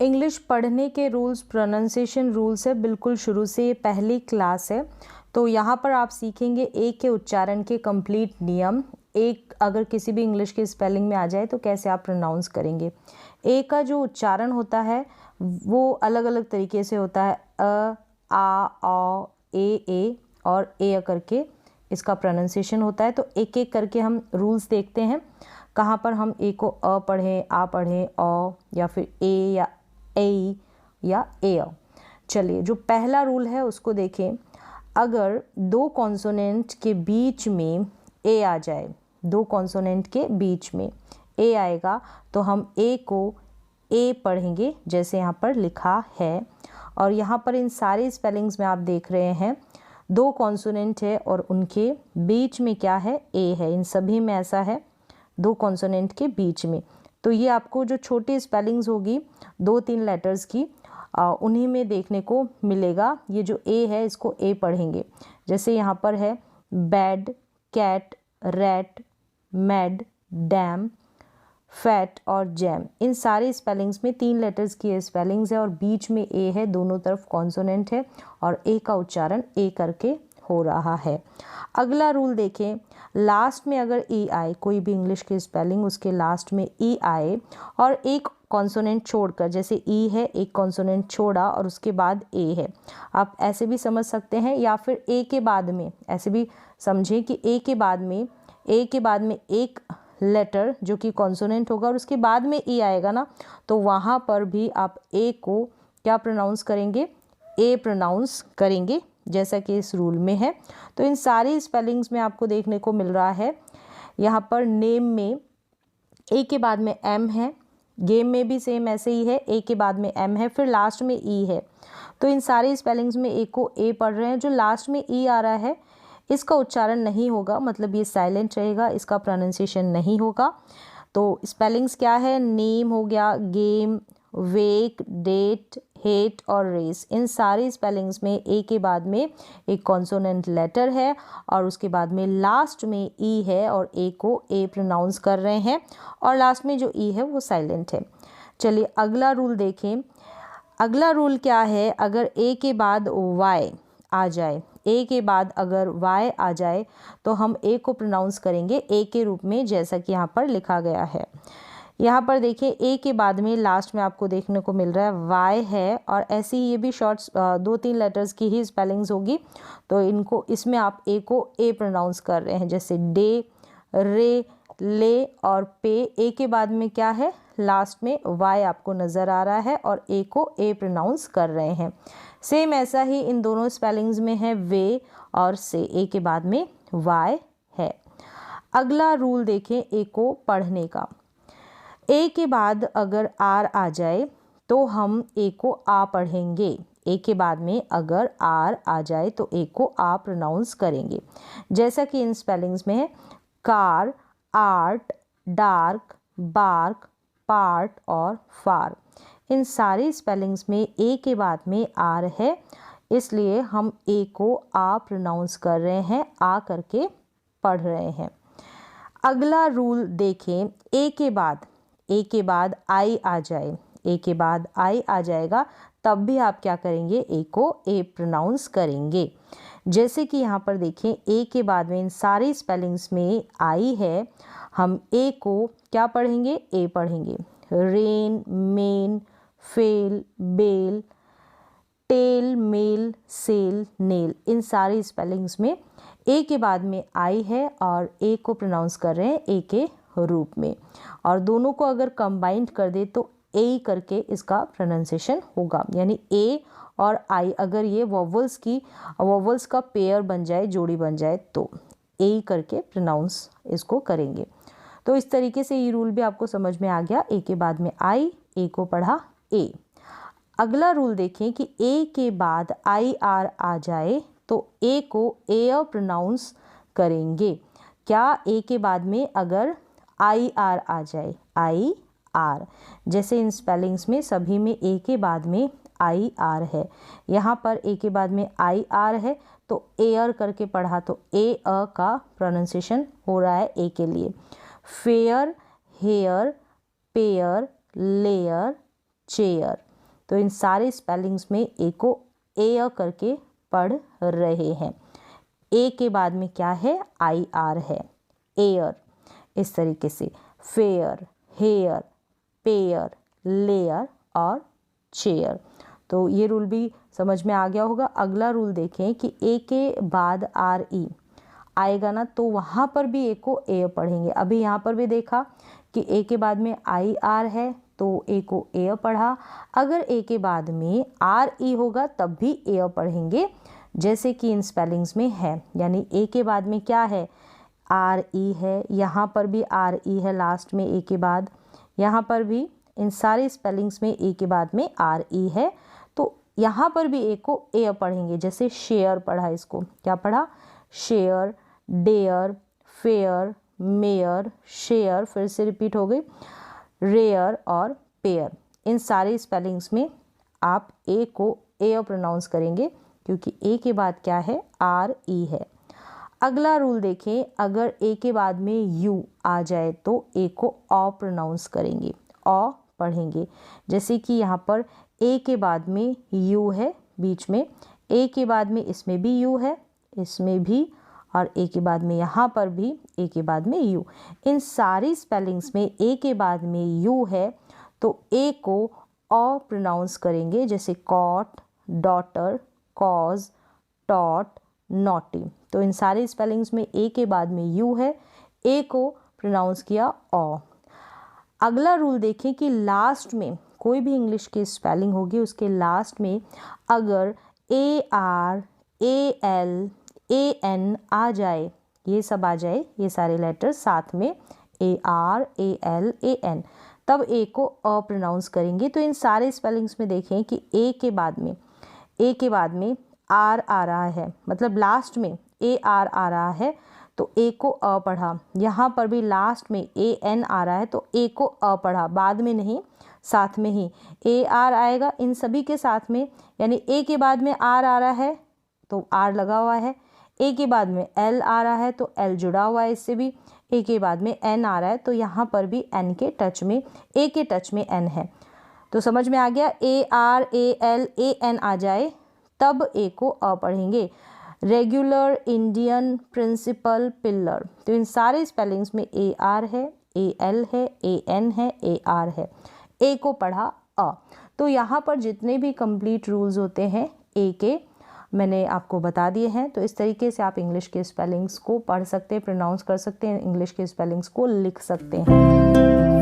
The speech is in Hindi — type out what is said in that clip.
इंग्लिश पढ़ने के रूल्स, प्रोनाउंसिएशन रूल्स है, बिल्कुल शुरू से ये पहली क्लास है। तो यहाँ पर आप सीखेंगे ए के उच्चारण के कंप्लीट नियम। एक अगर किसी भी इंग्लिश के स्पेलिंग में आ जाए तो कैसे आप प्रोनाउंस करेंगे। ए का जो उच्चारण होता है वो अलग अलग तरीके से होता है, अ, आ, औ, ए और ए करके इसका प्रोनाउंसिएशन होता है। तो एक एक करके हम रूल्स देखते हैं, कहाँ पर हम ए को अ पढ़ें, आ पढ़ें, औ, या फिर ए या ए या ए। चलिए, जो पहला रूल है उसको देखें। अगर दो कॉन्सोनेंट के बीच में ए आ जाए, दो कॉन्सोनेंट के बीच में ए आएगा तो हम ए को ए पढ़ेंगे जैसे यहाँ पर लिखा है। और यहाँ पर इन सारे स्पेलिंग्स में आप देख रहे हैं दो कॉन्सोनेंट है और उनके बीच में क्या है, ए है। इन सभी में ऐसा है, दो कॉन्सोनेंट के बीच में। तो ये आपको जो छोटी स्पेलिंग्स होगी 2-3 लेटर्स की, उन्हीं में देखने को मिलेगा। ये जो ए है इसको ए पढ़ेंगे। जैसे यहाँ पर है bad, cat, rat, mad, dam, fat और जैम। इन सारे स्पेलिंग्स में 3 लेटर्स की स्पेलिंग्स है और बीच में ए है, दोनों तरफ कॉन्सोनेंट है और ए का उच्चारण ए करके हो रहा है। अगला रूल देखें, लास्ट में अगर ई आए, कोई भी इंग्लिश की स्पेलिंग उसके लास्ट में ई आए और एक कॉन्सोनेंट छोड़कर, जैसे ई है एक कॉन्सोनेंट छोड़ा और उसके बाद ए है, आप ऐसे भी समझ सकते हैं, या फिर ए के बाद में ऐसे भी समझें कि ए के बाद में एक लेटर जो कि कॉन्सोनेंट होगा और उसके बाद में ई आएगा ना, तो वहाँ पर भी आप ए को क्या प्रोनाउंस करेंगे, ए प्रोनाउंस करेंगे जैसा कि इस रूल में है। तो इन सारी स्पेलिंग्स में आपको देखने को मिल रहा है। यहाँ पर नेम में ए के बाद में एम है, गेम में भी सेम ऐसे ही है, ए के बाद में एम है, फिर लास्ट में ई है। तो इन सारी स्पेलिंग्स में ए को ए पढ़ रहे हैं। जो लास्ट में ई आ रहा है इसका उच्चारण नहीं होगा, मतलब ये साइलेंट रहेगा, इसका प्रोनाउंसिएशन नहीं होगा। तो स्पेलिंग्स क्या है, नेम हो गया, गेम, वेक, डेट, हेट और रेस। इन सारी स्पेलिंग्स में ए के बाद में एक कॉन्सोनेंट लेटर है और उसके बाद में लास्ट में ई है और ए को ए प्रोनाउंस कर रहे हैं और लास्ट में जो ई है वो साइलेंट है। चलिए अगला रूल देखें। अगला रूल क्या है, अगर ए के बाद वाई आ जाए, ए के बाद अगर वाई आ जाए तो हम ए को प्रोनाउंस करेंगे ए के रूप में, जैसा कि यहाँ पर लिखा गया है। यहाँ पर देखिए ए के बाद में लास्ट में आपको देखने को मिल रहा है वाई है और ऐसे ही ये भी शॉर्ट्स 2-3 लेटर्स की ही स्पेलिंग्स होगी। तो इनको, इसमें आप ए को ए प्रोनाउंस कर रहे हैं, जैसे डे, रे, ले और पे। ए के बाद में क्या है, लास्ट में वाई आपको नज़र आ रहा है और ए को ए प्रोनाउंस कर रहे हैं। सेम ऐसा ही इन दोनों स्पेलिंग्स में है वे और से, ए के बाद में वाई है। अगला रूल देखें ए को पढ़ने का। ए के बाद अगर आर आ जाए तो हम ए को आ पढ़ेंगे। ए के बाद में अगर आर आ जाए तो ए को आ प्रोनाउंस करेंगे, जैसा कि इन स्पेलिंग्स में है car, art, dark, bark, part और फार। इन सारी स्पेलिंग्स में ए के बाद में आर है, इसलिए हम ए को आ प्रोनाउंस कर रहे हैं, आ करके पढ़ रहे हैं। अगला रूल देखें, ए के बाद आई आ जाए, ए के बाद आई आ जाएगा तब भी आप क्या करेंगे, ए को ए प्रोनाउंस करेंगे। जैसे कि यहाँ पर देखें ए के बाद में इन सारी स्पेलिंग्स में आई है, हम ए को क्या पढ़ेंगे, ए पढ़ेंगे। Rain, main, fail, bail, tail, mail, sail, nail. इन सारी स्पेलिंग्स में ए के बाद में आई है और ए को प्रोनाउंस कर रहे हैं ए के रूप में, और दोनों को अगर कंबाइंड कर दे तो ए करके इसका प्रोनाउंसिएशन होगा। यानी ए और आई अगर ये वॉवल्स का पेयर बन जाए, जोड़ी बन जाए, तो ए करके प्रोनाउंस इसको करेंगे। तो इस तरीके से ये रूल भी आपको समझ में आ गया। ए के बाद में आई, ए को पढ़ा ए। अगला रूल देखें कि ए के बाद आई आर आ जाए तो ए को ए प्रोनाउंस करेंगे। क्या, ए के बाद में अगर आई आर आ जाए, आई आर, जैसे इन स्पेलिंग्स में सभी में ए के बाद में आई आर है, यहाँ पर ए के बाद में आई आर है तो एयर करके पढ़ा तो ए अ का प्रोनाउंसिएशन हो रहा है ए के लिए। Fair, hair, pair, layer, chair. तो इन सारे स्पेलिंग्स में ए को एयर करके पढ़ रहे हैं। ए के बाद में क्या है, आई आर है, एयर। इस तरीके से फेयर, हेयर, पेयर, लेयर और चेयर। तो ये रूल भी समझ में आ गया होगा। अगला रूल देखें कि ए के बाद आर ई आएगा ना, तो वहाँ पर भी ए को एयर पढ़ेंगे। अभी यहाँ पर भी देखा कि ए के बाद में आई आर है तो ए को एयर पढ़ा। अगर ए के बाद में आर ई होगा तब भी एयर पढ़ेंगे, जैसे कि इन स्पेलिंग्स में है। यानी ए के बाद में क्या है, आर ई है, यहाँ पर भी आर ई है लास्ट में ए के बाद, यहाँ पर भी इन सारे स्पेलिंग्स में ए के बाद में आर ई है, तो यहाँ पर भी ए को एयर पढ़ेंगे। जैसे शेयर पढ़ा, इसको क्या पढ़ा, share, dare, fair, mayor, share, फिर से रिपीट हो गई, रेयर और पेयर। इन सारे स्पेलिंग्स में आप ए को एयर प्रोनाउंस करेंगे क्योंकि ए के बाद क्या है, आर ई है। अगला रूल देखें, अगर ए के बाद में यू आ जाए तो ए को ऑ प्रोनाउंस करेंगे, ऑ पढ़ेंगे। जैसे कि यहाँ पर ए के बाद में यू है बीच में, ए के बाद में इसमें भी यू है, इसमें भी, और ए के बाद में यहाँ पर भी ए के बाद में यू। इन सारी स्पेलिंग्स में ए के बाद में यू है तो ए को ऑ प्रोनाउंस करेंगे। जैसे caught, daughter, cause, taught, naughty. तो इन सारे स्पेलिंग्स में ए के बाद में यू है, ए को प्रोनाउंस किया ऑ। अगला रूल देखें कि लास्ट में कोई भी इंग्लिश की स्पेलिंग होगी, उसके लास्ट में अगर A R, A L, A N आ जाए, ये सब आ जाए, ये सारे लेटर्स साथ में, A R, A L, A N, तब ए को अ प्रोनाउंस करेंगे। तो इन सारे स्पेलिंग्स में देखें कि ए के बाद में आर आ रहा है, मतलब लास्ट में ए आर आ रहा है तो ए को अ पढ़ा। यहाँ पर भी लास्ट में ए एन आ रहा है तो ए को अ पढ़ा, बाद में नहीं, साथ में ही ए आर आएगा इन सभी के साथ में। यानी ए के बाद में आर आ रहा है तो आर लगा हुआ है, ए के बाद में एल आ रहा है तो एल जुड़ा हुआ है इससे भी, ए के बाद में एन आ रहा है तो यहाँ पर भी एन के टच में, ए के टच में एन है। तो समझ में आ गया, A R, A L, A N आ जाए तब ए को अ पढ़ेंगे। रेगुलर, इंडियन, प्रिंसिपल, पिलर, तो इन सारे स्पेलिंग्स में ए आर है, ए एल है, ए एन है, ए आर है, ए को पढ़ा अ। तो यहाँ पर जितने भी कंप्लीट रूल्स होते हैं ए के मैंने आपको बता दिए हैं। तो इस तरीके से आप इंग्लिश के स्पेलिंग्स को पढ़ सकते हैं, प्रोनाउंस कर सकते हैं, इंग्लिश के स्पेलिंग्स को लिख सकते हैं।